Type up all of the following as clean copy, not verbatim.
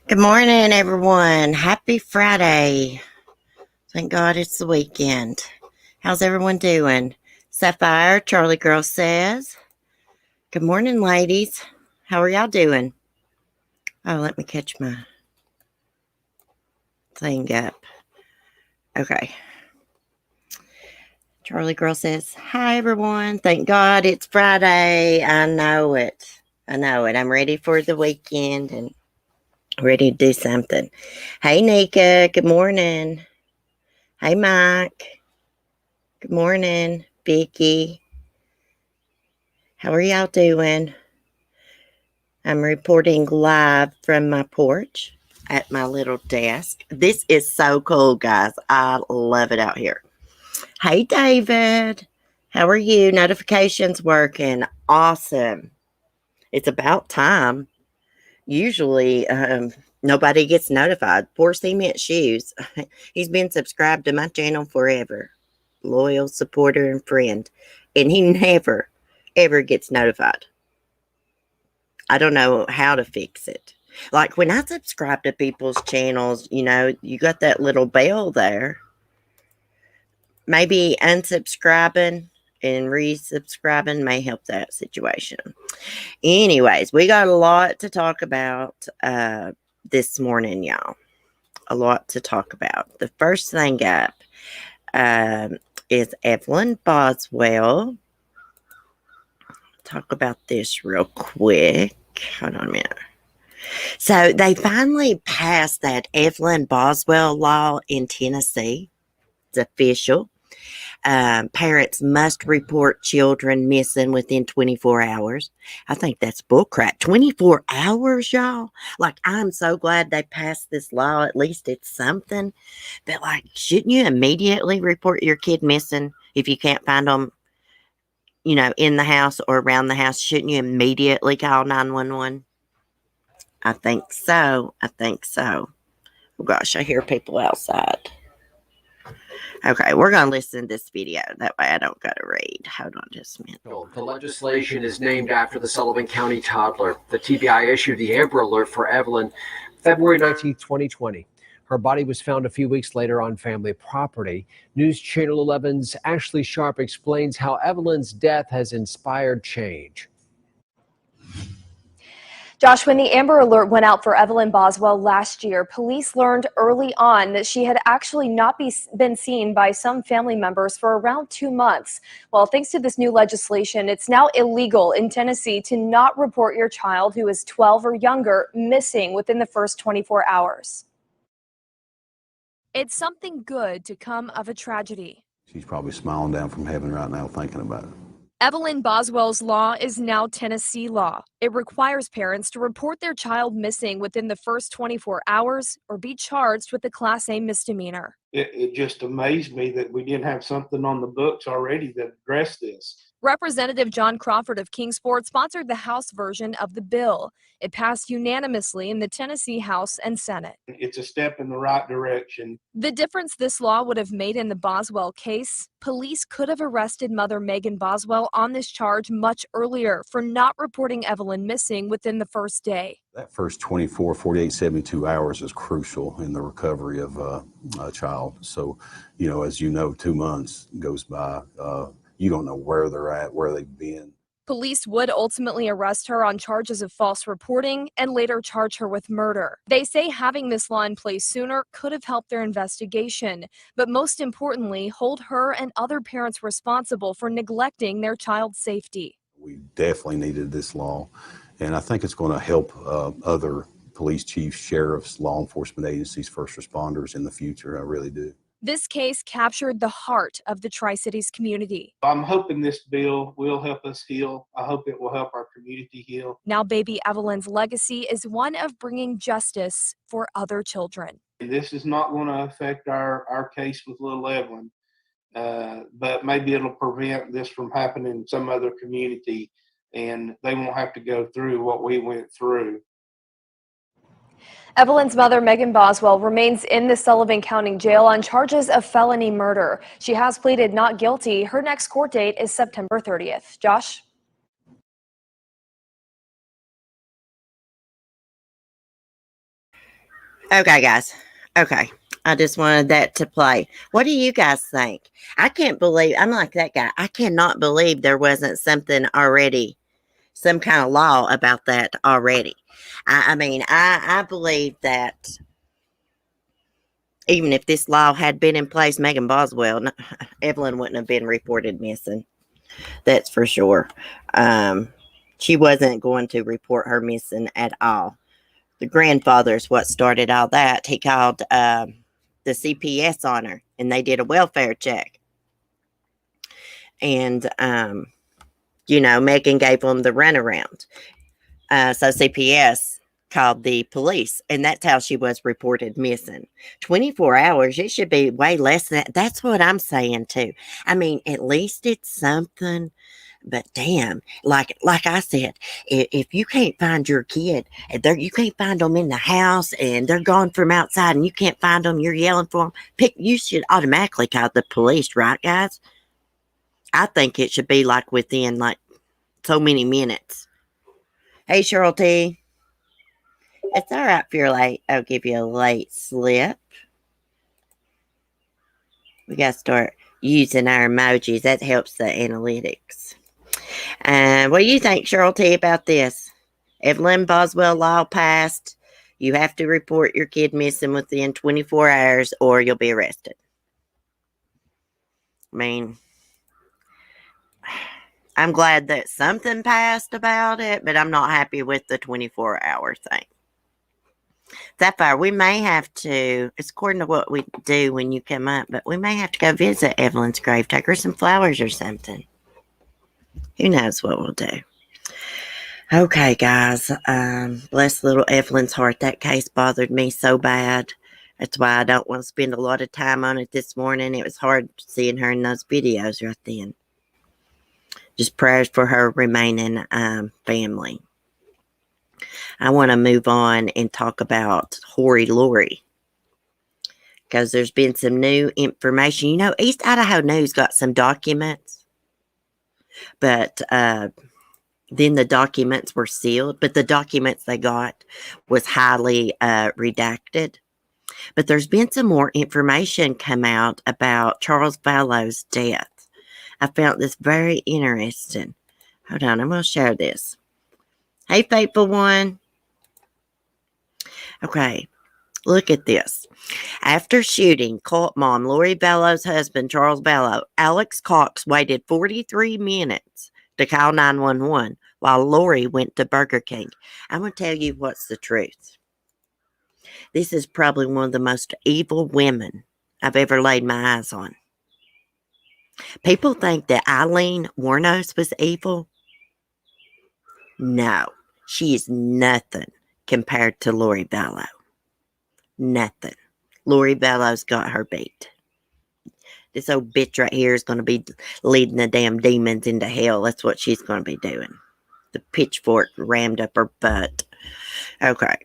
Good morning, everyone. Happy Friday. Thank God it's the weekend. How's everyone doing? Sapphire, Charlie Girl says. Good morning, ladies. How are y'all doing? Oh, let me catch my thing up. Okay. Charlie Girl says, hi, everyone. Thank God it's Friday. I know it. I'm ready for the weekend and ready to do something. Hey, Nika. Good morning. Hey, Mike. Good morning, Vicky. How are y'all doing? I'm reporting live from my porch at my little desk. This is so cool, guys. I love it out here. Hey, David. How are you? Notifications working. Awesome. It's about time. Usually, nobody gets notified. Poor Cement Shoes. He's been subscribed to my channel forever. Loyal supporter and friend. And he never, ever gets notified. I don't know how to fix it. Like when I subscribe to people's channels, you got that little bell there. Maybe unsubscribing and resubscribing may help that situation. Anyways, we got a lot to talk about this morning, y'all. A lot to talk about. The first thing up is Evelyn Boswell. Talk about this real quick. Hold on a minute. So they finally passed that Evelyn Boswell law in Tennessee. It's official. Parents must report children missing within 24 hours. I think that's bullcrap. 24 hours, y'all? Like, I'm so glad they passed this law. At least it's something. But, like, shouldn't you immediately report your kid missing if you can't find them, in the house or around the house? Shouldn't you immediately call 911? I think so. Oh, gosh, I hear people outside. Okay, we're going to listen to this video. That way I don't got to read. Hold on just a minute. The legislation is named after the Sullivan County toddler. The TBI issued the Amber Alert for Evelyn February 19, 2020. Her body was found a few weeks later on family property. News Channel 11's Ashley Sharp explains how Evelyn's death has inspired change. Josh, when the Amber Alert went out for Evelyn Boswell last year, police learned early on that she had actually not been seen by some family members for around 2 months. Well, thanks to this new legislation, it's now illegal in Tennessee to not report your child who is 12 or younger missing within the first 24 hours. It's something good to come of a tragedy. She's probably smiling down from heaven right now thinking about it. Evelyn Boswell's law is now Tennessee law. It requires parents to report their child missing within the first 24 hours or be charged with a Class A misdemeanor. It just amazed me that we didn't have something on the books already that addressed this. Representative John Crawford of Kingsport sponsored the House version of the bill. It passed unanimously in the Tennessee House and Senate. It's a step in the right direction. The difference this law would have made in the Boswell case, police could have arrested mother Megan Boswell on this charge much earlier for not reporting Evelyn missing within the first day. That first 24, 48, 72 hours is crucial in the recovery of a child. So, as you know, 2 months goes by. You don't know where they're at, where they've been. Police would ultimately arrest her on charges of false reporting and later charge her with murder. They say having this law in place sooner could have helped their investigation, but most importantly, hold her and other parents responsible for neglecting their child's safety. We definitely needed this law, and I think it's going to help other police chiefs, sheriffs, law enforcement agencies, first responders in the future. I really do. This case captured the heart of the Tri-Cities community. I'm hoping this bill will help us heal. I hope it will help our community heal. Now baby Evelyn's legacy is one of bringing justice for other children. This is not going to affect our case with little Evelyn, but maybe it'll prevent this from happening in some other community, and they won't have to go through what we went through. Evelyn's mother, Megan Boswell, remains in the Sullivan County Jail on charges of felony murder. She has pleaded not guilty. Her next court date is September 30th. Josh? Okay, guys. Okay. I just wanted that to play. What do you guys think? I can't believe, I'm like that guy. I cannot believe there wasn't something already, some kind of law about that already. I mean, I believe that even if this law had been in place, Megan Boswell, Evelyn wouldn't have been reported missing. That's for sure. Um, she wasn't going to report her missing at all. The grandfather's what started all that. He called the CPS on her, and they did a welfare check. And, Megan gave them the runaround. So CPS called the police, and that's how she was reported missing. 24 hours, it should be way less than that. That's what I'm saying, too. I mean, at least it's something. But damn, like I said, if you can't find your kid, you can't find them in the house, and they're gone from outside, and you can't find them, you're yelling for them. You should automatically call the police, right, guys? I think it should be like within like so many minutes. Hey, Cheryl T, it's all right if you're late. I'll give you a late slip. We got to start using our emojis. That helps the analytics. What do you think, Cheryl T, about this? Evelyn Boswell law passed. You have to report your kid missing within 24 hours or you'll be arrested. I mean, I'm glad that something passed about it, but I'm not happy with the 24-hour thing. That far, we may have to, it's according to what we do when you come up, but we may have to go visit Evelyn's grave, take her some flowers or something. Who knows what we'll do. Okay, guys. Bless little Evelyn's heart. That case bothered me so bad. That's why I don't want to spend a lot of time on it this morning. It was hard seeing her in those videos right then. Just prayers for her remaining family. I want to move on and talk about Hoary Lori, because there's been some new information. You know, East Idaho News got some documents, but then the documents were sealed, but the documents they got was highly redacted. But there's been some more information come out about Charles Vallow's death. I found this very interesting. Hold on, I'm going to share this. Hey, faithful one. Okay, look at this. After shooting cult mom Lori Vallow's husband, Charles Vallow, Alex Cox waited 43 minutes to call 911 while Lori went to Burger King. I'm going to tell you what's the truth. This is probably one of the most evil women I've ever laid my eyes on. People think that Eileen Wuornos was evil. No, she is nothing compared to Lori Vallow. Nothing. Lori Vallow's got her beat. This old bitch right here is going to be leading the damn demons into hell. That's what she's going to be doing. The pitchfork rammed up her butt. Okay.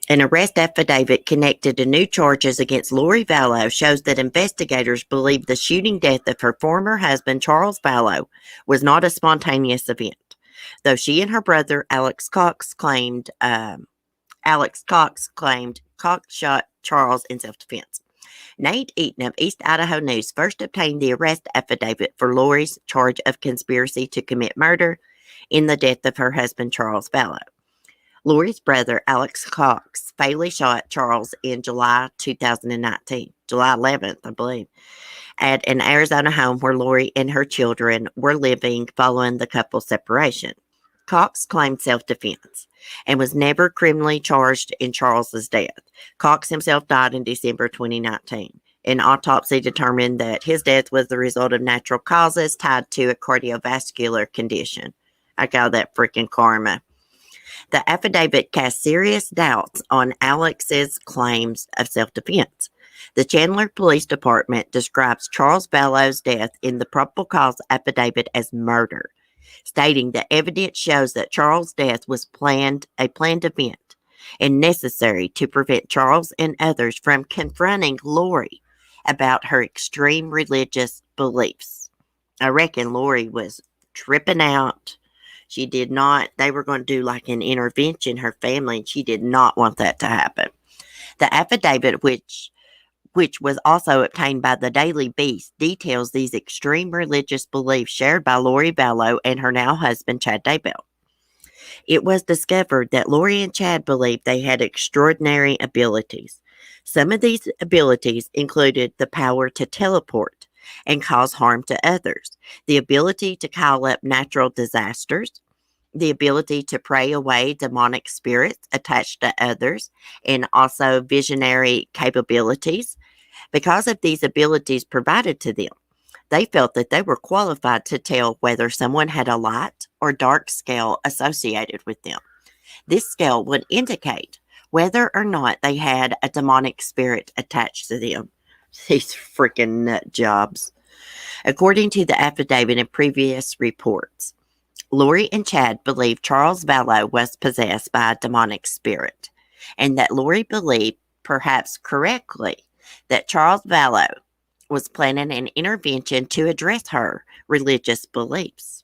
An arrest affidavit connected to new charges against Lori Vallow shows that investigators believe the shooting death of her former husband, Charles Vallow, was not a spontaneous event, though she and her brother, Alex Cox claimed Cox shot Charles in self-defense. Nate Eaton of East Idaho News first obtained the arrest affidavit for Lori's charge of conspiracy to commit murder in the death of her husband, Charles Vallow. Lori's brother, Alex Cox, fatally shot Charles in July 2019, July 11th, I believe, at an Arizona home where Lori and her children were living following the couple's separation. Cox claimed self-defense and was never criminally charged in Charles's death. Cox himself died in December 2019. An autopsy determined that his death was the result of natural causes tied to a cardiovascular condition. I call that freaking karma. The affidavit casts serious doubts on Alex's claims of self-defense. The Chandler Police Department describes Charles Vallow's death in the probable cause affidavit as murder, stating that evidence shows that Charles' death was a planned event and necessary to prevent Charles and others from confronting Lori about her extreme religious beliefs. I reckon Lori was tripping out. They were going to do like an intervention, her family, and she did not want that to happen. The affidavit, which was also obtained by the Daily Beast, details these extreme religious beliefs shared by Lori Vallow and her now husband, Chad Daybell. It was discovered that Lori and Chad believed they had extraordinary abilities. Some of these abilities included the power to teleport and cause harm to others, the ability to call up natural disasters, the ability to pray away demonic spirits attached to others, and also visionary capabilities. Because of these abilities provided to them, they felt that they were qualified to tell whether someone had a light or dark scale associated with them. This scale would indicate whether or not they had a demonic spirit attached to them. These freaking nut jobs. According to the affidavit and previous reports, Lori and Chad believed Charles Vallow was possessed by a demonic spirit, and that Lori believed, perhaps correctly, that Charles Vallow was planning an intervention to address her religious beliefs.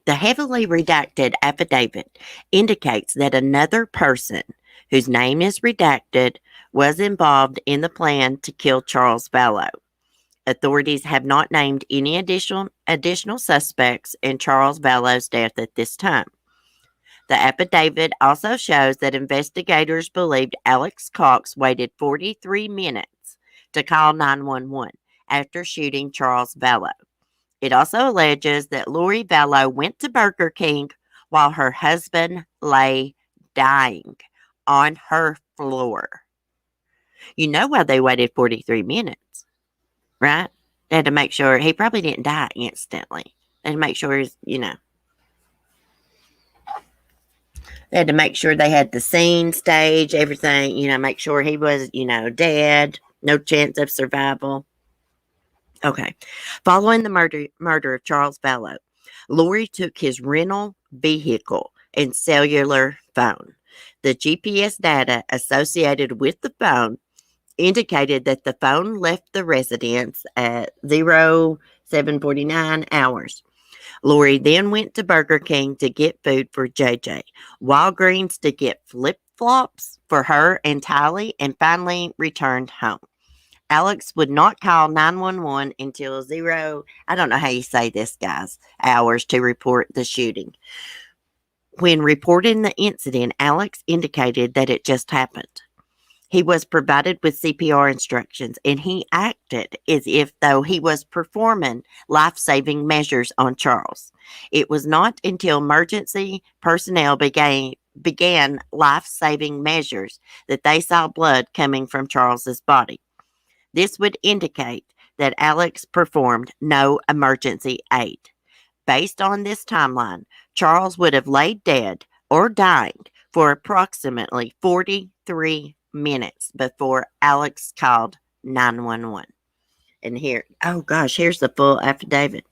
The heavily redacted affidavit indicates that another person, whose name is redacted, was involved in the plan to kill Charles Vallow. Authorities have not named any additional suspects in Charles Vallow's death at this time. The affidavit also shows that investigators believed Alex Cox waited 43 minutes to call 911 after shooting Charles Vallow. It also alleges that Lori Vallow went to Burger King while her husband lay dying on her floor. You know why they waited 43 minutes, right? They had to make sure he probably didn't die instantly. They had to make sure, they had to make sure they had the scene, stage, everything, make sure he was, dead, no chance of survival. Okay. Following the murder of Charles Vallow, Lori took his rental vehicle and cellular phone. The GPS data associated with the phone indicated that the phone left the residence at 07:49 hours. Lori then went to Burger King to get food for JJ, Walgreens to get flip-flops for her and Tylee, and finally returned home. Alex would not call 911 until I don't know how you say this, guys, hours to report the shooting. When reporting the incident, Alex indicated that it just happened. He was provided with CPR instructions, and he acted as if though he was performing life-saving measures on Charles. It was not until emergency personnel began life-saving measures that they saw blood coming from Charles's body. This would indicate that Alex performed no emergency aid. Based on this timeline, Charles would have laid dead or dying for approximately 43 minutes before Alex called 911. And here, oh gosh, here's the full affidavit.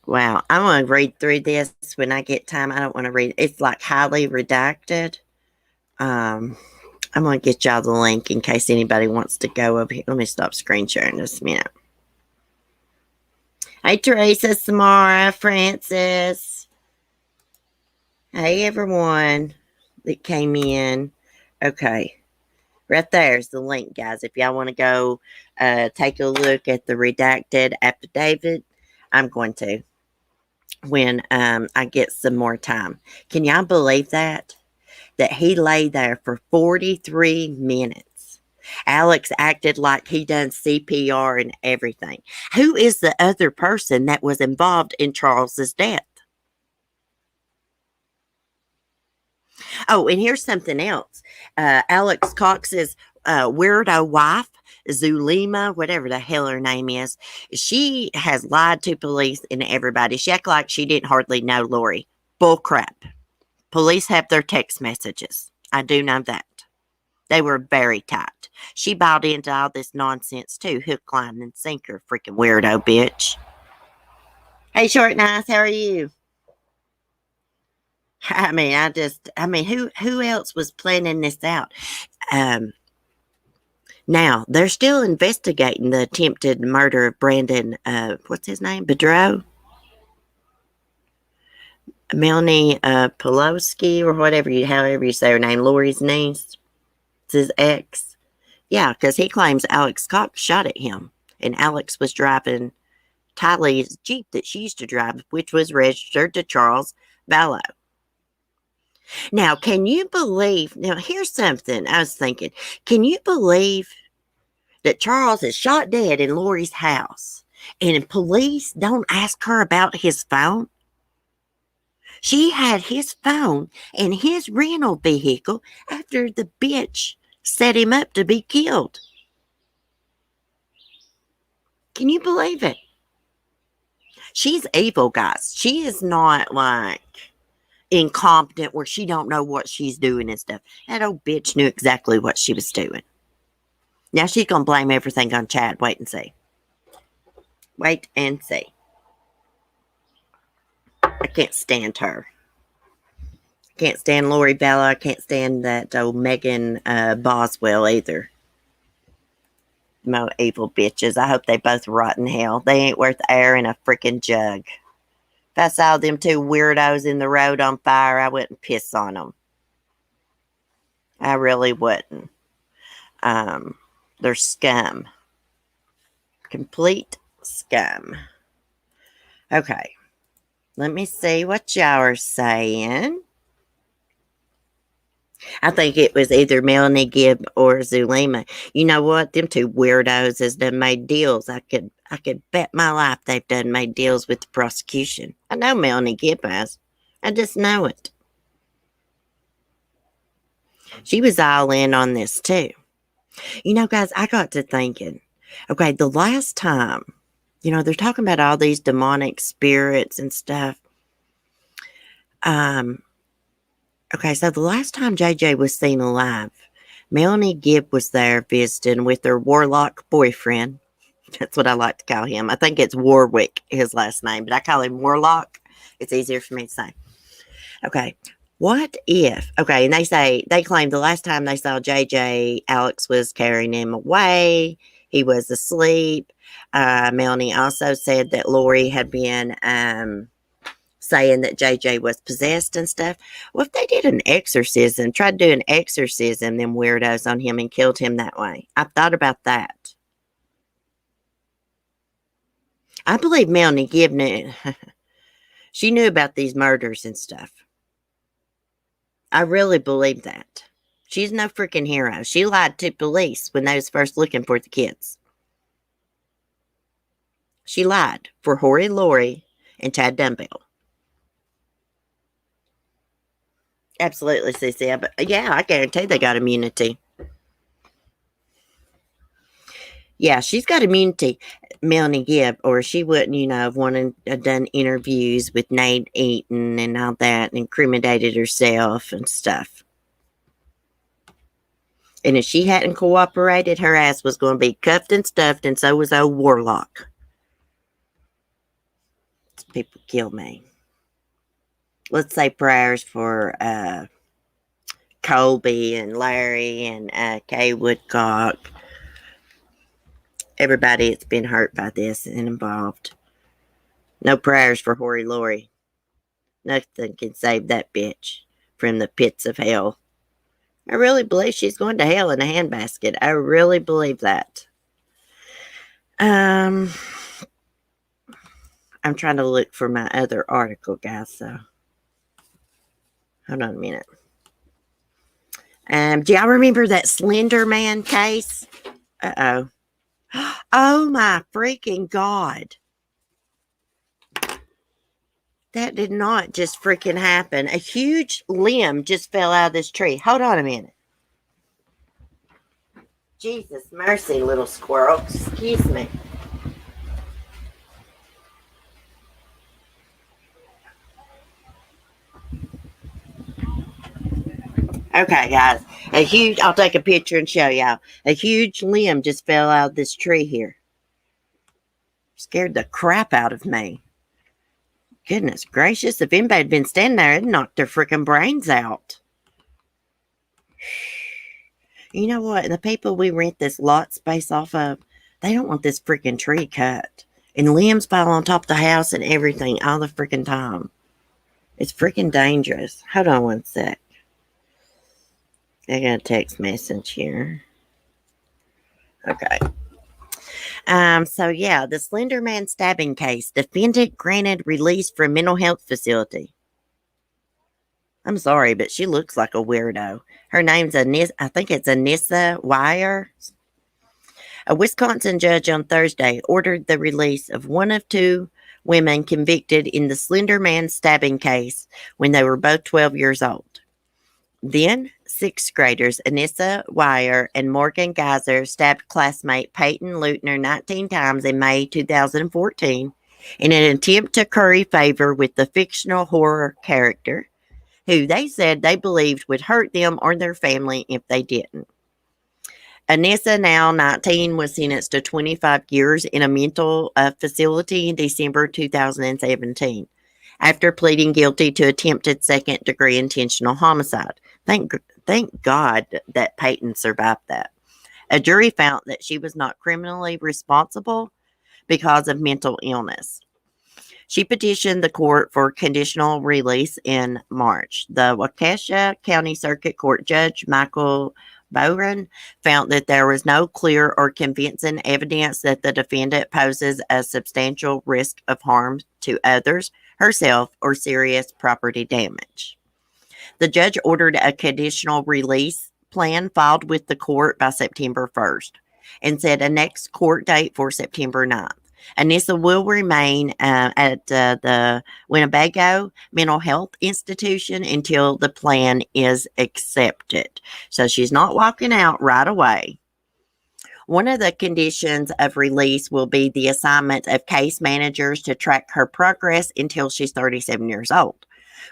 Wow, I'm going to read through this when I get time. I don't want to read. It's like highly redacted. I'm going to get y'all the link in case anybody wants to go over here. Let me stop screen sharing this a minute. Hey, Teresa, Samara, Francis. Hey, everyone that came in. Okay. Right there's the link, guys. If y'all want to go take a look at the redacted affidavit, I'm going to when I get some more time. Can y'all believe that? That he lay there for 43 minutes. Alex acted like he done CPR and everything. Who is the other person that was involved in Charles's death? Oh, and here's something else. Alex Cox's weirdo wife, Zulema, whatever the hell her name is, she has lied to police and everybody. She acted like she didn't hardly know Lori. Bull crap. Police have their text messages. I do know that. They were very tight. She bought into all this nonsense too. Hook, line, and sinker. Freaking weirdo bitch. Hey, Short Nice, how are you? I mean, who else was planning this out? Now, they're still investigating the attempted murder of Brandon, what's his name? Bedreau? Melanie Pulowski, or however you say her name, Lori's niece, it's his ex. Yeah, because he claims Alex Cox shot at him, and Alex was driving Tylee's Jeep that she used to drive, which was registered to Charles Vallow. Now, can you believe? Now, here's something I was thinking. Can you believe that Charles is shot dead in Lori's house, and police don't ask her about his phone? She had his phone and his rental vehicle after the bitch set him up to be killed. Can you believe it? She's evil, guys. She is not like incompetent where she don't know what she's doing and stuff. That old bitch knew exactly what she was doing. Now she's going to blame everything on Chad. Wait and see. Wait and see. I can't stand her. Can't stand Lori Vallow. I can't stand that old Megan Boswell either. Mo evil bitches. I hope they both rot in hell. They ain't worth air in a freaking jug. If I saw them two weirdos in the road on fire, I wouldn't piss on them. I really wouldn't. They're scum. Complete scum. Okay. Let me see what y'all are saying. I think it was either Melanie Gibb or Zulema. You know what? Them two weirdos has done made deals. I could bet my life they've done made deals with the prosecution. I know Melanie Gibb has. I just know it. She was all in on this too. You know, guys, I got to thinking, okay, the last time, you know, they're talking about all these demonic spirits and stuff. Okay, so the last time JJ was seen alive, Melanie Gibb was there visiting with her warlock boyfriend. That's what I like to call him. I think it's Warwick, his last name, but I call him Warlock. It's easier for me to say. Okay, what if, okay, and they claim the last time they saw JJ, Alex was carrying him away. He was asleep. Melanie also said that Lori had been saying that JJ was possessed and stuff. Well, if they did an exorcism, tried to do an exorcism, them weirdos on him and killed him that way. I've thought about that. I believe Melanie Gibb knew. She knew about these murders and stuff. I really believe that. She's no freaking hero. She lied to police when they was first looking for the kids. She lied for Horry Lori and Chad Daybell. Absolutely, Cece. But yeah, I guarantee they got immunity. Yeah, she's got immunity, Melanie Gibb, or she wouldn't, you know, have wanted done interviews with Nate Eaton and all that and incriminated herself and stuff. And if she hadn't cooperated, her ass was going to be cuffed and stuffed, and so was old Warlock. People kill me. Let's say prayers for Colby and Larry and Kay Woodcock. Everybody that's been hurt by this and involved. No prayers for Horry Lori. Nothing can save that bitch from the pits of hell. I really believe she's going to hell in a handbasket. I really believe that. I'm trying to look for my other article, guys, so hold on a minute. Do y'all remember that Slenderman case? Uh-oh. Oh my freaking God. That did not just freaking happen. A huge limb just fell out of this tree. Hold on a minute. Jesus mercy, little squirrel. Excuse me. Okay, guys. I'll take a picture and show y'all. A huge limb just fell out of this tree here. Scared the crap out of me. Goodness gracious. If anybody had been standing there, it'd knocked their freaking brains out. You know what? The people we rent this lot space off of, they don't want this freaking tree cut. And limbs fall on top of the house and everything all the freaking time. It's freaking dangerous. Hold on one sec. I got a text message here. Okay. So yeah, the Slenderman stabbing case. Defendant granted release from mental health facility. I'm sorry, but she looks like a weirdo. Her name's Anissa. I think it's Anissa Weier. A Wisconsin judge on Thursday ordered the release of one of two women convicted in the Slenderman stabbing case when they were both 12 years old. Then, sixth graders Anissa Weier and Morgan Geyser stabbed classmate Peyton Leutner 19 times in May 2014 in an attempt to curry favor with the fictional horror character, who they said they believed would hurt them or their family if they didn't. Anissa, now 19, was sentenced to 25 years in a mental facility in December 2017 after pleading guilty to attempted second-degree intentional homicide. Thank God that Peyton survived that. A jury found that she was not criminally responsible because of mental illness. She petitioned the court for conditional release in March. The Waukesha County Circuit Court Judge Michael Boren found that there was no clear or convincing evidence that the defendant poses a substantial risk of harm to others, herself, or serious property damage. The judge ordered a conditional release plan filed with the court by September 1st and set a next court date for September 9th. Anissa will remain at the Winnebago Mental Health Institution until the plan is accepted. So she's not walking out right away. One of the conditions of release will be the assignment of case managers to track her progress until she's 37 years old,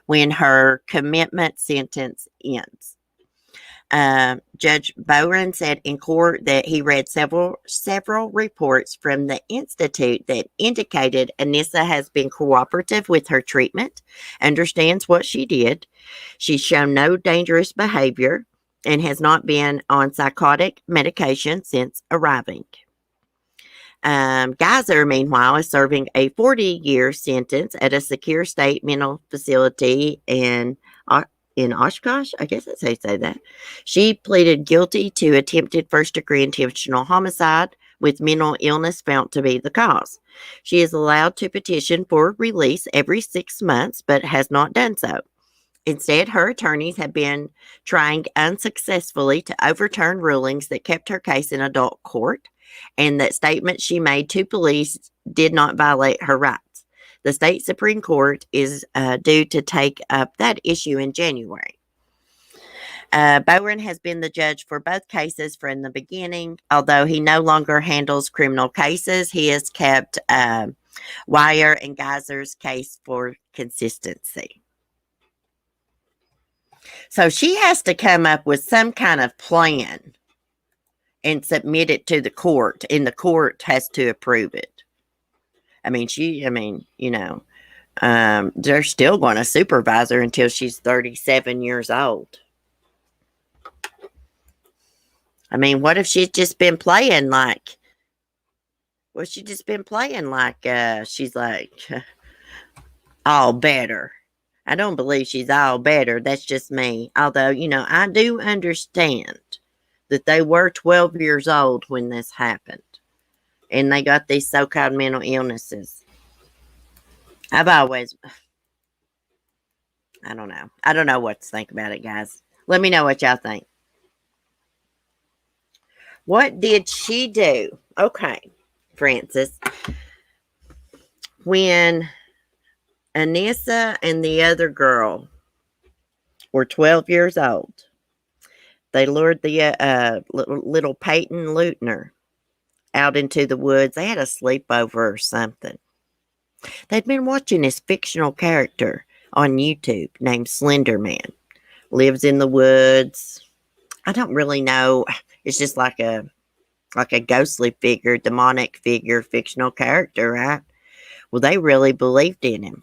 when her commitment sentence ends. Judge Bowen said in court that he read several reports from the Institute that indicated Anissa has been cooperative with her treatment, understands what she did. She's shown no dangerous behavior and has not been on psychotic medication since arriving. Geyser, meanwhile, is serving a 40-year sentence at a secure state mental facility in Oshkosh. I guess that's how you say that. She pleaded guilty to attempted first-degree intentional homicide with mental illness found to be the cause. She is allowed to petition for release every 6 months, but has not done so. Instead, her attorneys have been trying unsuccessfully to overturn rulings that kept her case in adult court, and that statements she made to police did not violate her rights. The state Supreme Court is due to take up that issue in January. Bowen has been the judge for both cases from the beginning. Although he no longer handles criminal cases, he has kept Weier and Geyser's case for consistency. So she has to come up with some kind of plan and submit it to the court, and the court has to approve it. They're still going to supervise her until she's 37 years old. What if she's just been playing like, she's like all better. I don't believe she's all better. That's just me. Although, I do understand that they were 12 years old when this happened. And they got these so-called mental illnesses. I don't know. I don't know what to think about it, guys. Let me know what y'all think. What did she do? Okay, Francis. When Anissa and the other girl were 12 years old, they lured the little Peyton Leutner out into the woods. They had a sleepover or something. They'd been watching this fictional character on YouTube named Slenderman. Lives in the woods. I don't really know. It's just like a ghostly figure, demonic figure, fictional character, right? Well, they really believed in him.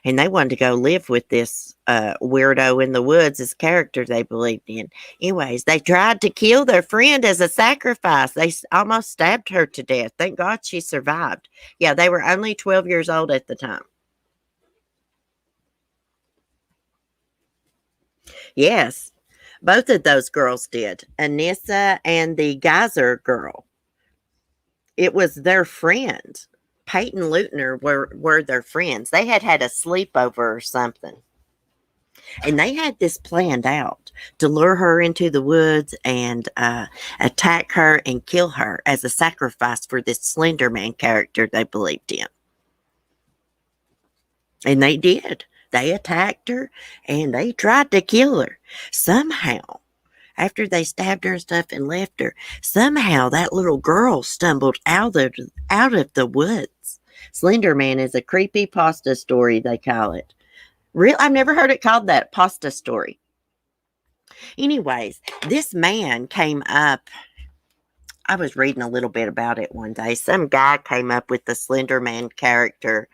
And they wanted to go live with this weirdo in the woods, this character they believed in. Anyways, they tried to kill their friend as a sacrifice. They almost stabbed her to death. Thank God she survived. Yeah, they were only 12 years old at the time. Yes, both of those girls did. Anissa and the Geyser girl. It was their friend. Peyton Leutner were their friends. They had a sleepover or something. And they had this planned out to lure her into the woods and attack her and kill her as a sacrifice for this Slenderman character they believed in. And they did. They attacked her and they tried to kill her. Somehow, after they stabbed her and stuff and left her, somehow that little girl stumbled out of the woods. Slenderman is a creepy pasta story, they call it. Real, I've never heard it called that, pasta story. Anyways, this man came up. I was reading a little bit about it one day. Some guy came up with the Slenderman character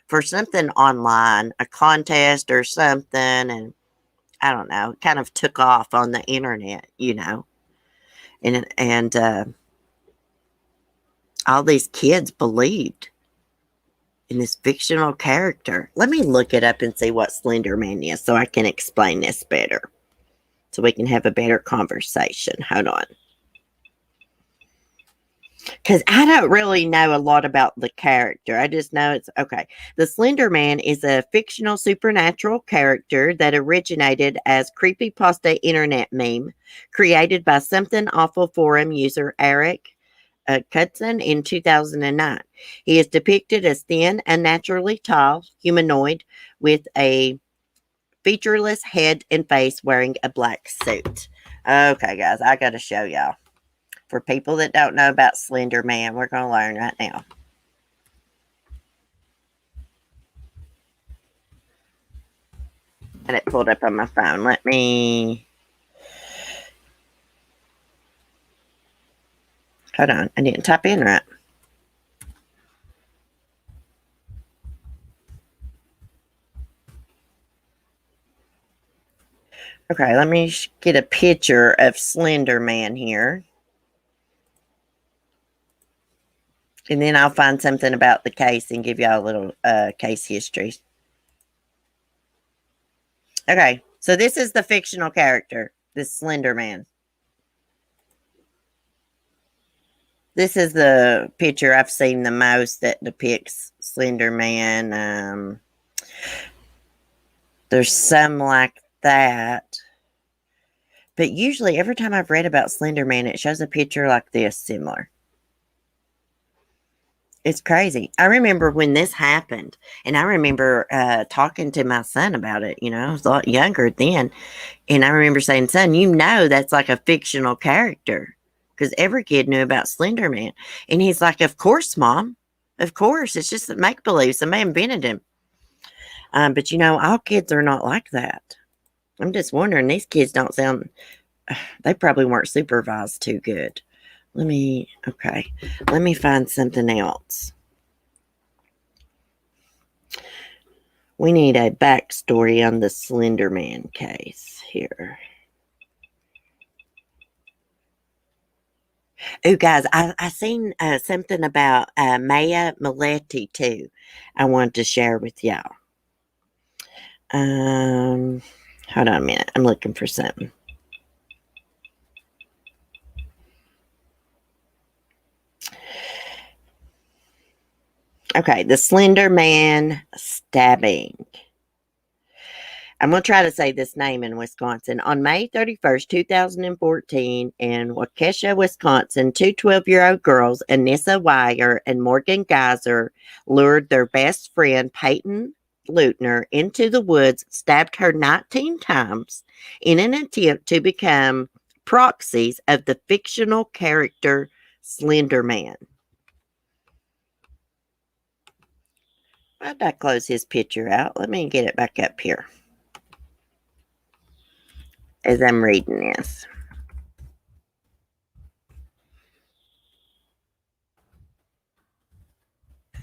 for something online, a contest or something, and I don't know, it kind of took off on the internet, and all these kids believed in this fictional character. Let me look it up and see what Slenderman is so I can explain this better. So we can have a better conversation. Hold on. Because I don't really know a lot about the character. I just know it's okay. The Slenderman is a fictional supernatural character that originated as creepypasta internet meme created by Something Awful forum user Eric Cudson in 2009. He is depicted as thin, unnaturally tall, humanoid with a featureless head and face wearing a black suit. Okay, guys, I got to show y'all. For people that don't know about Slender Man, we're going to learn right now. And it pulled up on my phone. Let me... Hold on. I didn't type in right. Okay, let me get a picture of Slender Man here. And then I'll find something about the case and give y'all a little case history. Okay, so this is the fictional character, this Slender Man. This is the picture I've seen the most that depicts Slender Man. There's some like that. But usually every time I've read about Slender Man, it shows a picture like this, similar. It's crazy. I remember when this happened, and I remember talking to my son about it. I was a lot younger then, and I remember saying, son, that's like a fictional character, because every kid knew about Slender Man. And he's like, of course, Mom. Of course. It's just make-believe. Somebody invented him. But, all kids are not like that. I'm just wondering, these kids don't sound... They probably weren't supervised too good. Let me find something else. We need a backstory on the Slender Man case here. Oh, guys, I seen something about Maya Maletti, too. I wanted to share with y'all. Hold on a minute. I'm looking for something. Okay, the Slender Man stabbing. I'm going to try to say this name in Wisconsin. On May 31st, 2014, in Waukesha, Wisconsin, two 12-year-old girls, Anissa Weier and Morgan Geyser, lured their best friend, Peyton Leutner, into the woods, stabbed her 19 times in an attempt to become proxies of the fictional character Slender Man. Why did I close his picture out? Let me get it back up here as I'm reading this.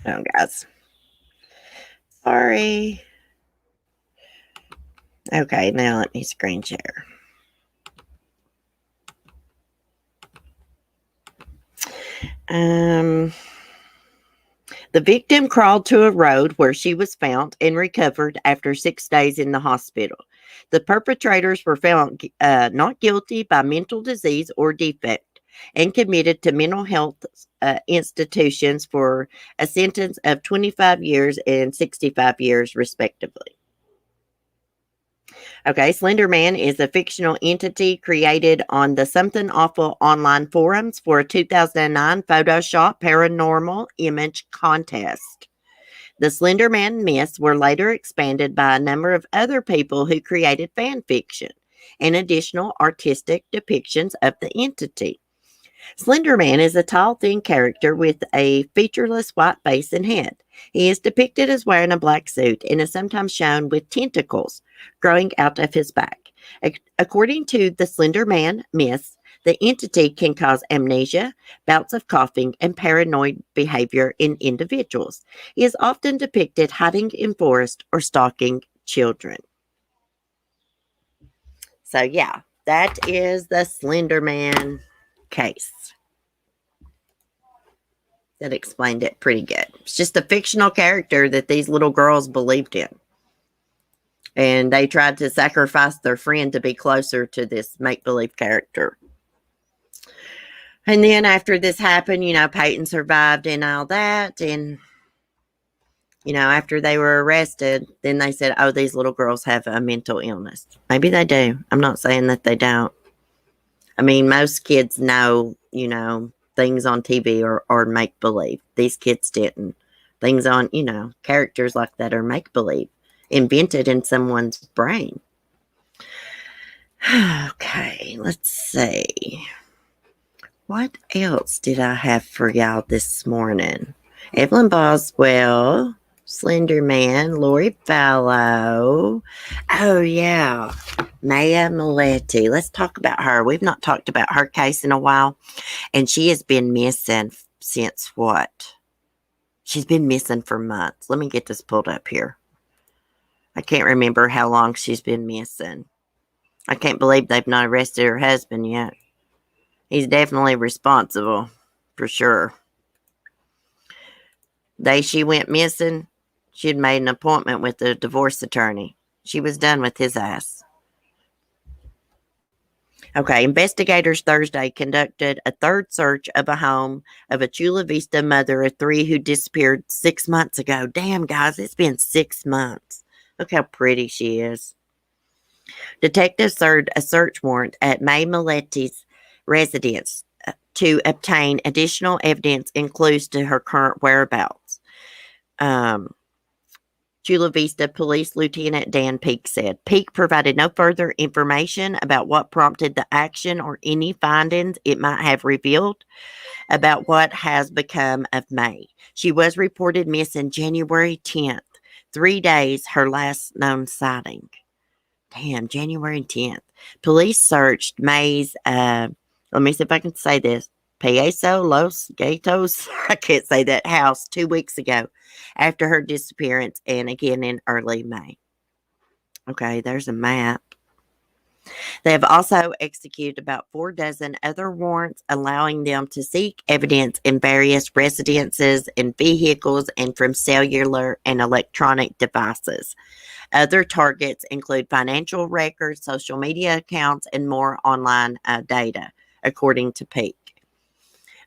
Oh, guys. Sorry. Okay, now let me screen share. The victim crawled to a road where she was found and recovered after 6 days in the hospital. The perpetrators were found not guilty by mental disease or defect and committed to mental health institutions for a sentence of 25 years and 65 years, respectively. Okay, Slenderman is a fictional entity created on the Something Awful online forums for a 2009 Photoshop paranormal image contest. The Slenderman myths were later expanded by a number of other people who created fan fiction and additional artistic depictions of the entity. Slenderman is a tall, thin character with a featureless white face and head. He is depicted as wearing a black suit and is sometimes shown with tentacles growing out of his back. According to the Slenderman myths, the entity can cause amnesia, bouts of coughing, and paranoid behavior in individuals. He is often depicted hiding in forest or stalking children. So yeah, that is the Slenderman case. That explained it pretty good. It's just a fictional character that these little girls believed in. And they tried to sacrifice their friend to be closer to this make-believe character. And then after this happened, Peyton survived and all that. And, after they were arrested, then they said, oh, these little girls have a mental illness. Maybe they do. I'm not saying that they don't. I mean, most kids know, things on TV are make-believe. These kids didn't. Things on, characters like that are make-believe, invented in someone's brain. Okay, let's see. What else did I have for y'all this morning? Evelyn Boswell, Slenderman, Lori Vallow. Oh, yeah. Maya Maletti. Let's talk about her. We've not talked about her case in a while. And she has been missing since what? She's been missing for months. Let me get this pulled up here. I can't remember how long she's been missing. I can't believe they've not arrested her husband yet. He's definitely responsible, for sure. Day she went missing, she had made an appointment with the divorce attorney. She was done with his ass. Okay, investigators Thursday conducted a third search of a home of a Chula Vista mother of 3 who disappeared 6 months ago. Damn, guys, it's been 6 months. Look how pretty she is. Detectives served a search warrant at May Maletti's residence to obtain additional evidence and clues to her current whereabouts. Chula Vista Police Lieutenant Dan Peake said. Peake provided no further information about what prompted the action or any findings it might have revealed about what has become of May. She was reported missing January 10th, 3 days her last known sighting. Damn, January 10th. Police searched May's, let me see if I can say this, Pieso Los Gatos, I can't say that, house 2 weeks ago after her disappearance and again in early May. Okay, there's a map. They have also executed about 4 dozen other warrants allowing them to seek evidence in various residences and vehicles and from cellular and electronic devices. Other targets include financial records, social media accounts, and more online data, according to Peake.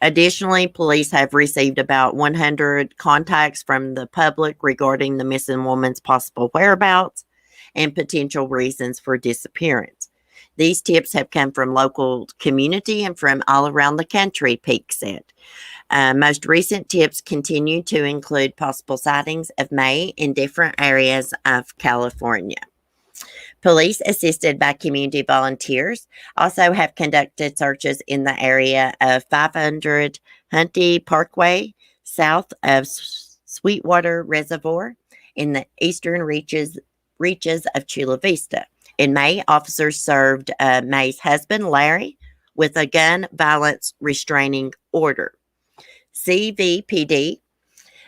Additionally, police have received about 100 contacts from the public regarding the missing woman's possible whereabouts and potential reasons for disappearance. These tips have come from local community and from all around the country, Peake said. Most recent tips continue to include possible sightings of May in different areas of California. Police, assisted by community volunteers, also have conducted searches in the area of 500 Hunty Parkway, south of Sweetwater Reservoir, in the eastern reaches of Chula Vista. In May, officers served May's husband, Larry, with a gun violence restraining order. CVPD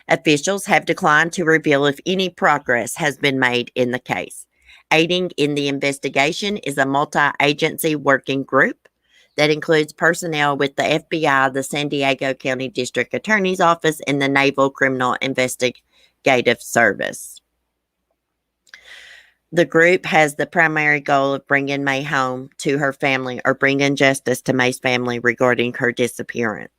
officials have declined to reveal if any progress has been made in the case. Aiding in the investigation is a multi-agency working group that includes personnel with the FBI, the San Diego County District Attorney's Office, and the Naval Criminal Investigative Service. The group has the primary goal of bringing May home to her family or bringing justice to May's family regarding her disappearance.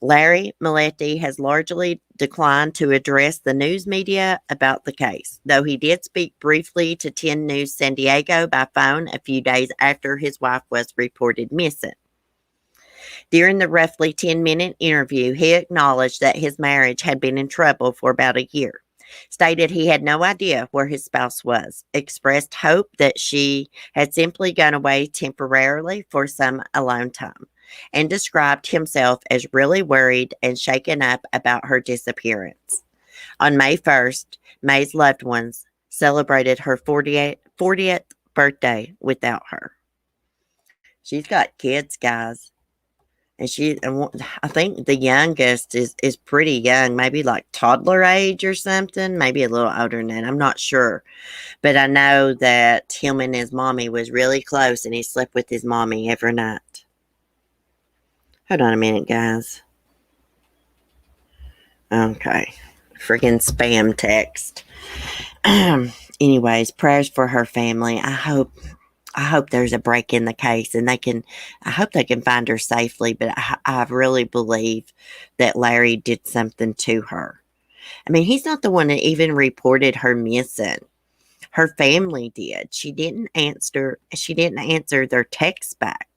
Larry Maletti has largely declined to address the news media about the case, though he did speak briefly to 10 News San Diego by phone a few days after his wife was reported missing. During the roughly 10-minute interview, he acknowledged that his marriage had been in trouble for about a year, stated he had no idea where his spouse was, expressed hope that she had simply gone away temporarily for some alone time, and described himself as really worried and shaken up about her disappearance. On May 1st, May's loved ones celebrated her 40th birthday without her. She's got kids, guys. And I think the youngest is pretty young, maybe like toddler age or something, maybe a little older than that. I'm not sure. But I know that him and his mommy was really close and he slept with his mommy every night. Hold on a minute, guys. Okay. Freaking spam text. Anyways, prayers for her family. I hope there's a break in the case and I hope they can find her safely, but I really believe that Larry did something to her. I mean, he's not the one that even reported her missing. Her family did. She didn't answer their texts back.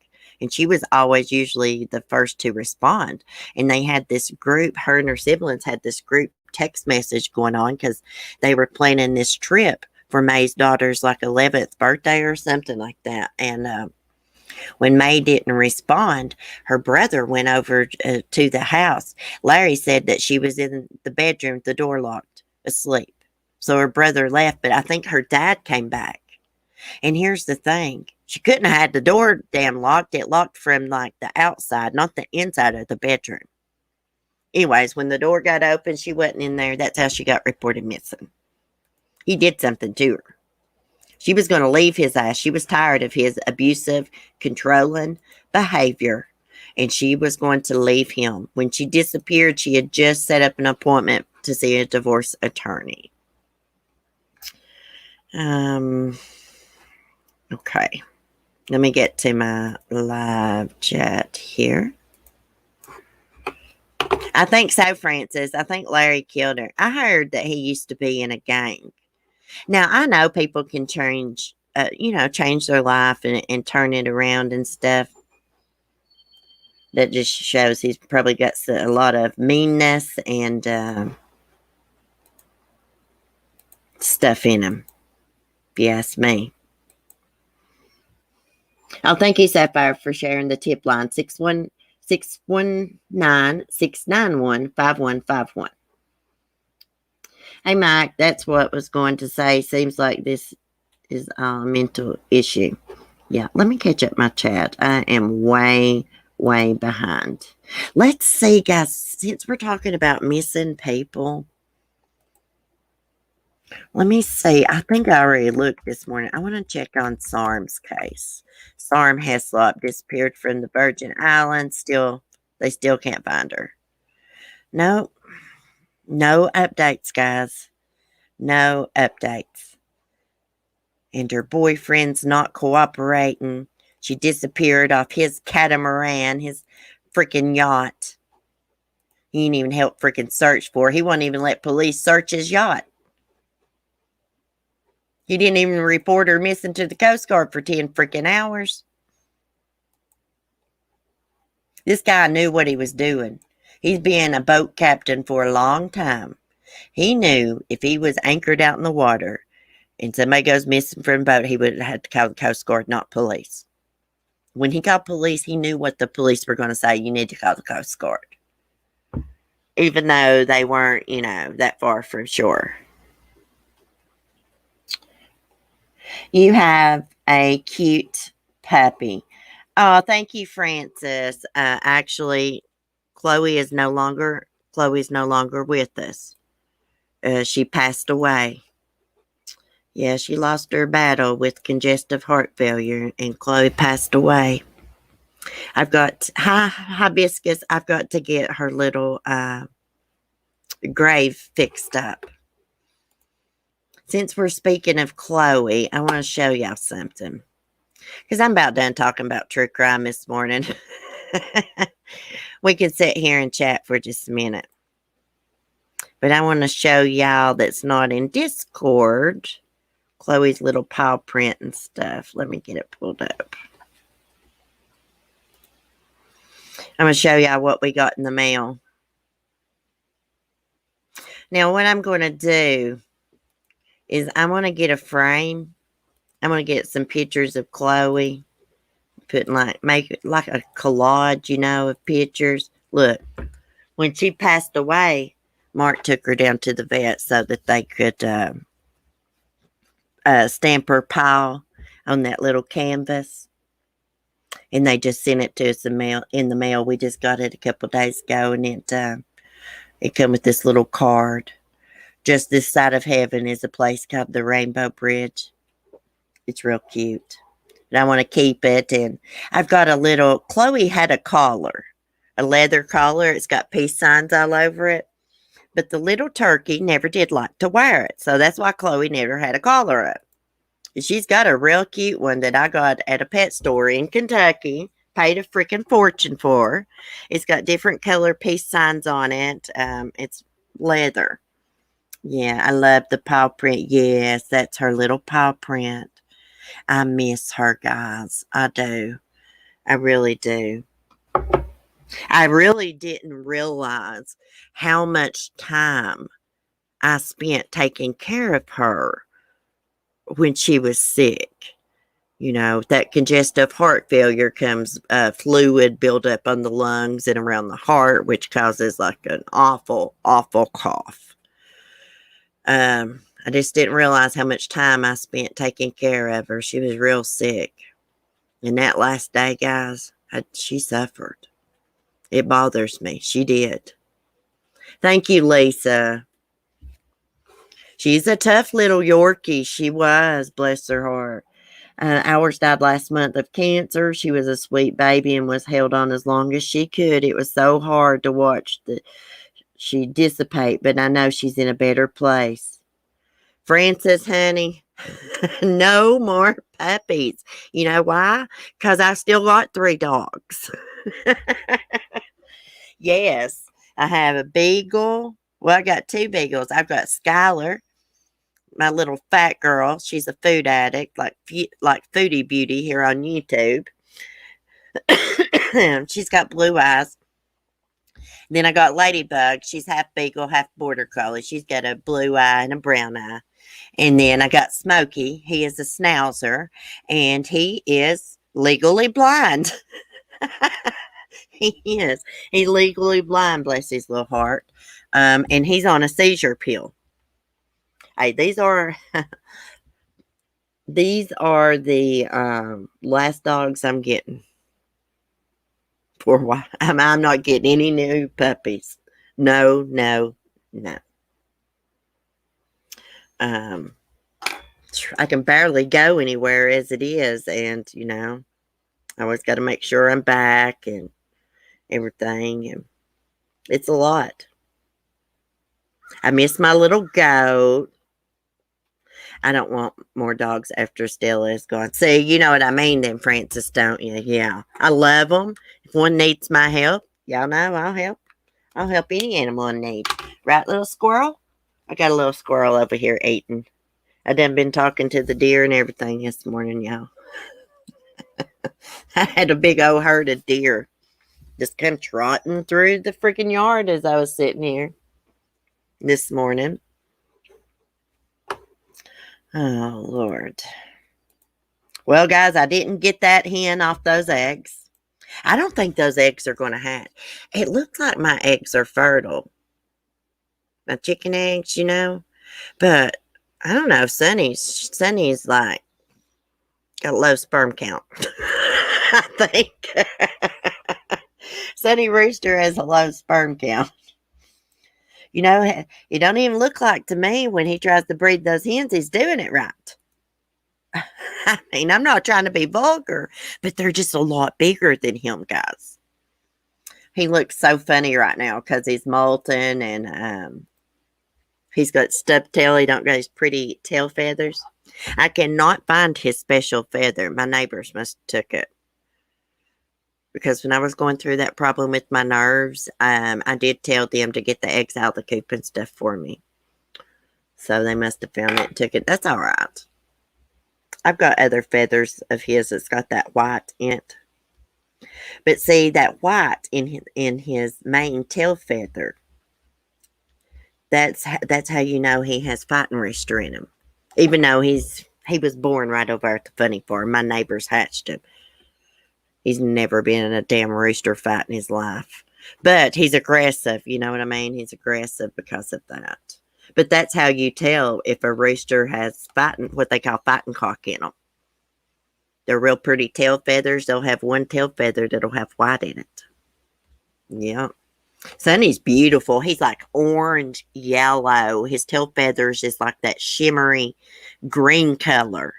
And she was always usually the first to respond. And they had this group, her and her siblings had this group text message going on because they were planning this trip for May's daughter's like 11th birthday or something like that. And when May didn't respond, her brother went over to the house. Larry said that she was in the bedroom, the door locked, asleep. So her brother left, but I think her dad came back. And here's the thing. She couldn't have had the door damn locked. It locked from like the outside, not the inside of the bedroom. Anyways, when the door got open, she wasn't in there. That's how she got reported missing. He did something to her. She was going to leave his ass. She was tired of his abusive, controlling behavior, and she was going to leave him. When she disappeared, she had just set up an appointment to see a divorce attorney. Okay. Let me get to my live chat here. I think so, Francis. I think Larry killed her. I heard that he used to be in a gang. Now, I know people can change their life and turn it around and stuff. That just shows he's probably got a lot of meanness and stuff in him, if you ask me. Oh, thank you, Sapphire, for sharing the tip line. 619-691-5151. Hey, Mike, that's what I was going to say. Seems like this is a mental issue. Yeah, let me catch up my chat. I am way behind. Let's see, guys, since we're talking about missing people, let me see. I think I already looked this morning. I want to check on Sarm's case. Sarm Heslop disappeared from the Virgin Islands. They still can't find her. No updates, guys. No updates. And her boyfriend's not cooperating. She disappeared off his catamaran, his freaking yacht. He didn't even help freaking search for her. He won't even let police search his yacht. He didn't even report her missing to the Coast Guard for 10 freaking hours. This guy knew what he was doing. He's been a boat captain for a long time. He knew if he was anchored out in the water and somebody goes missing from a boat, he would have had to call the Coast Guard, not police. When he called police, he knew what the police were going to say. You need to call the Coast Guard. Even though they weren't, that far from shore. You have a cute puppy. Oh, thank you, Francis. Actually, Chloe is no longer with us. She passed away. Yeah, she lost her battle with congestive heart failure, and Chloe passed away. I've got Hibiscus. I've got to get her little grave fixed up. since we're speaking of Chloe, I want to show y'all something. Because I'm about done talking about true crime this morning. We could sit here and chat for just a minute. But I want to show y'all that's not in Discord Chloe's little paw print and stuff. Let me get it pulled up. I'm going to show y'all what we got in the mail. Now, what I'm going to do is I'm going to get a frame. I'm going to get some pictures of Chloe. Make it like a collage, of pictures. Look, when she passed away, Mark took her down to the vet so that they could stamp her paw on that little canvas. And they just sent it to us in the mail. We just got it a couple days ago, and it come with this little card. Just this side of heaven is a place called the Rainbow Bridge. It's real cute. And I want to keep it. And I've got Chloe had a collar, a leather collar. It's got peace signs all over it. But the little turkey never did like to wear it. So that's why Chloe never had a collar up. And she's got a real cute one that I got at a pet store in Kentucky. Paid a freaking fortune for. It's got different color peace signs on it. It's leather. Yeah, I love the paw print. Yes, that's her little paw print. I miss her, guys. I do. I really do. I really didn't realize how much time I spent taking care of her when she was sick. That congestive heart failure comes fluid buildup on the lungs and around the heart, which causes like an awful, awful cough. I just didn't realize how much time I spent taking care of her. She was real sick. And that last day, guys, she suffered. It bothers me. She did. Thank you, Lisa. She's a tough little Yorkie. She was, bless her heart. Ours died last month of cancer. She was a sweet baby and was held on as long as she could. It was so hard to watch she dissipate, but I know she's in a better place. Francis, honey, no more puppies. You know why? Because I still got 3 dogs. Yes, I have a beagle. Well, I got 2 beagles. I've got Skylar, my little fat girl. She's a food addict, like Foodie Beauty here on YouTube. She's got blue eyes. Then I got Ladybug. She's half beagle, half border collie. She's got a blue eye and a brown eye. And then I got Smokey. He is a schnauzer, and he is legally blind. He is. He's legally blind, bless his little heart. And he's on a seizure pill. Hey, these are the last dogs I'm getting for a while. I'm not getting any new puppies. No. I can barely go anywhere as it is, and I always got to make sure I'm back and everything, and it's a lot. I miss my little goat. I don't want more dogs after Stella is gone. See, you know what I mean then, Francis, don't you? Yeah. I love them. If one needs my help, y'all know I'll help. I'll help any animal in need. Right, little squirrel? I got a little squirrel over here eating. I done been talking to the deer and everything this morning, y'all. I had a big old herd of deer just come trotting through the freaking yard as I was sitting here this morning. Oh, Lord. Well, guys, I didn't get that hen off those eggs. I don't think those eggs are going to hatch. It looks like my eggs are fertile. My chicken eggs, But I don't know. Sunny's like got a low sperm count. I think. Sunny Rooster has a low sperm count. It don't even look like to me when he tries to breed those hens, he's doing it right. I mean, I'm not trying to be vulgar, but they're just a lot bigger than him, guys. He looks so funny right now because he's molting and He's got stubbed tail. He don't got his pretty tail feathers. I cannot find his special feather. My neighbors must have took it. Because when I was going through that problem with my nerves, I did tell them to get the eggs out of the coop and stuff for me. So they must have found it and took it. That's all right. I've got other feathers of his that's got that white in it. But see, that white in his main tail feather, that's how you know he has fighting rooster in him. Even though he was born right over at the funny farm. My neighbors hatched him. He's never been in a damn rooster fight in his life. But he's aggressive, you know what I mean? He's aggressive because of that. But that's how you tell if a rooster has what they call fighting cock in them. They're real pretty tail feathers. They'll have one tail feather that'll have white in it. Yeah. Sonny's beautiful. He's like orange yellow. His tail feathers is like that shimmery green color.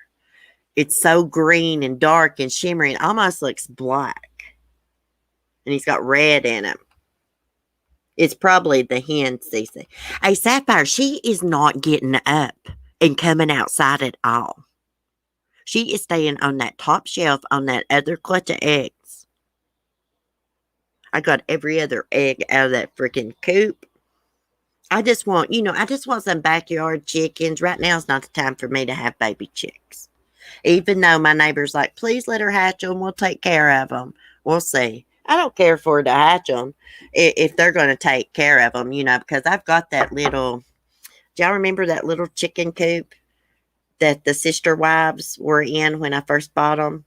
It's so green and dark and shimmery. It almost looks black. And he's got red in him. It's probably the hen season. Hey, Sapphire, she is not getting up and coming outside at all. She is staying on that top shelf on that other clutch of eggs. I got every other egg out of that freaking coop. I just want some backyard chickens. Right now is not the time for me to have baby chicks. Even though my neighbor's like, please let her hatch them. We'll take care of them. We'll see. I don't care for her to hatch them if they're going to take care of them, because I've got that little, do y'all remember that little chicken coop that the sister wives were in when I first bought them?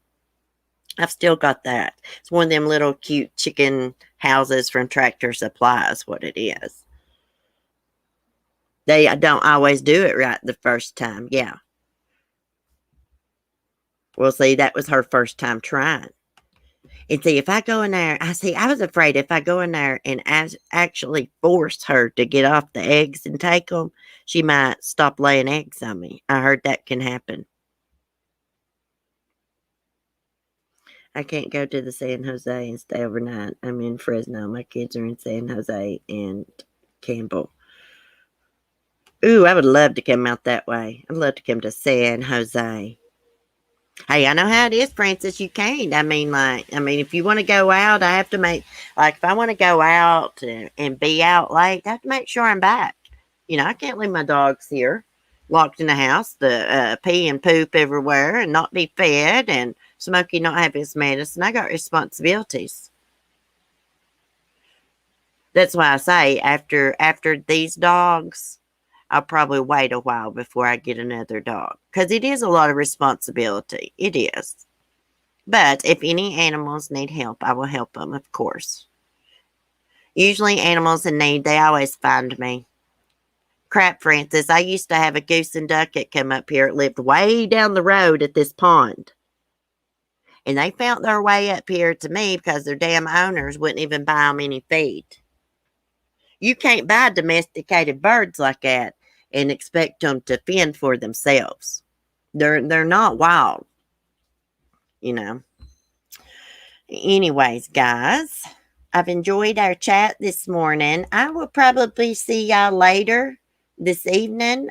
I've still got that. It's one of them little cute chicken houses from Tractor Supply is what it is. They don't always do it right the first time. Yeah. Well, see, that was her first time trying. And see, if I go in there, I was afraid if I go in there and actually force her to get off the eggs and take them, she might stop laying eggs on me. I heard that can happen. I can't go to the San Jose and stay overnight. I'm in Fresno. My kids are in San Jose and Campbell. Ooh, I would love to come out that way. I'd love to come to San Jose. Hey, I know how it is, Francis. You can't. I mean, if you want to go out, I have to if I want to go out and be out late, I have to make sure I'm back. I can't leave my dogs here locked in the house, to pee and poop everywhere and not be fed, and Smokey not have his medicine. I got responsibilities. That's why I say after these dogs, I'll probably wait a while before I get another dog. Because it is a lot of responsibility. It is. But if any animals need help, I will help them, of course. Usually animals in need, they always find me. Crap, Francis, I used to have a goose and duck that come up here. It lived way down the road at this pond. And they found their way up here to me because their damn owners wouldn't even buy them any feed. You can't buy domesticated birds like that and expect them to fend for themselves. They're not wild, Anyways, guys, I've enjoyed our chat this morning. I will probably see y'all later this evening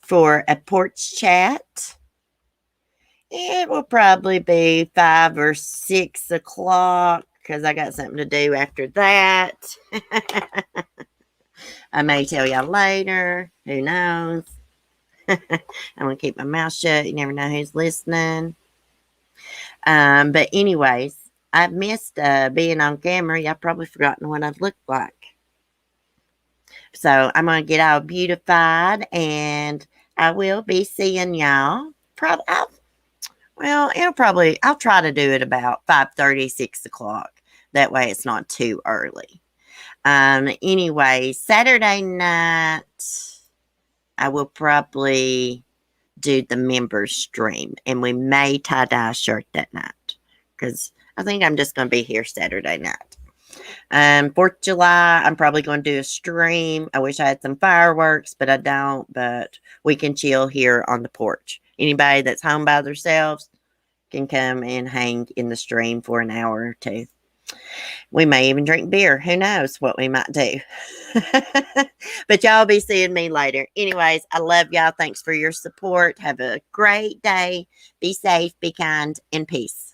for a porch chat. It will probably be 5 or 6 o'clock because I got something to do after that. I may tell y'all later. Who knows? I'm going to keep my mouth shut. You never know who's listening. But anyways, I've missed being on camera. Y'all probably forgotten what I've looked like. So I'm going to get all beautified, and I will be seeing y'all. I'll try to do it about 5:30, 6 o'clock. That way it's not too early. Anyway, Saturday night, I will probably do the members stream, and we may tie-dye a shirt that night because I think I'm just going to be here Saturday night. 4th of July, I'm probably going to do a stream. I wish I had some fireworks, but I don't, but we can chill here on the porch. Anybody that's home by themselves can come and hang in the stream for an hour or two. We may even drink beer. Who knows what we might do? But y'all be seeing me later. Anyways, I love y'all. Thanks for your support. Have a great day. Be safe, be kind, and peace.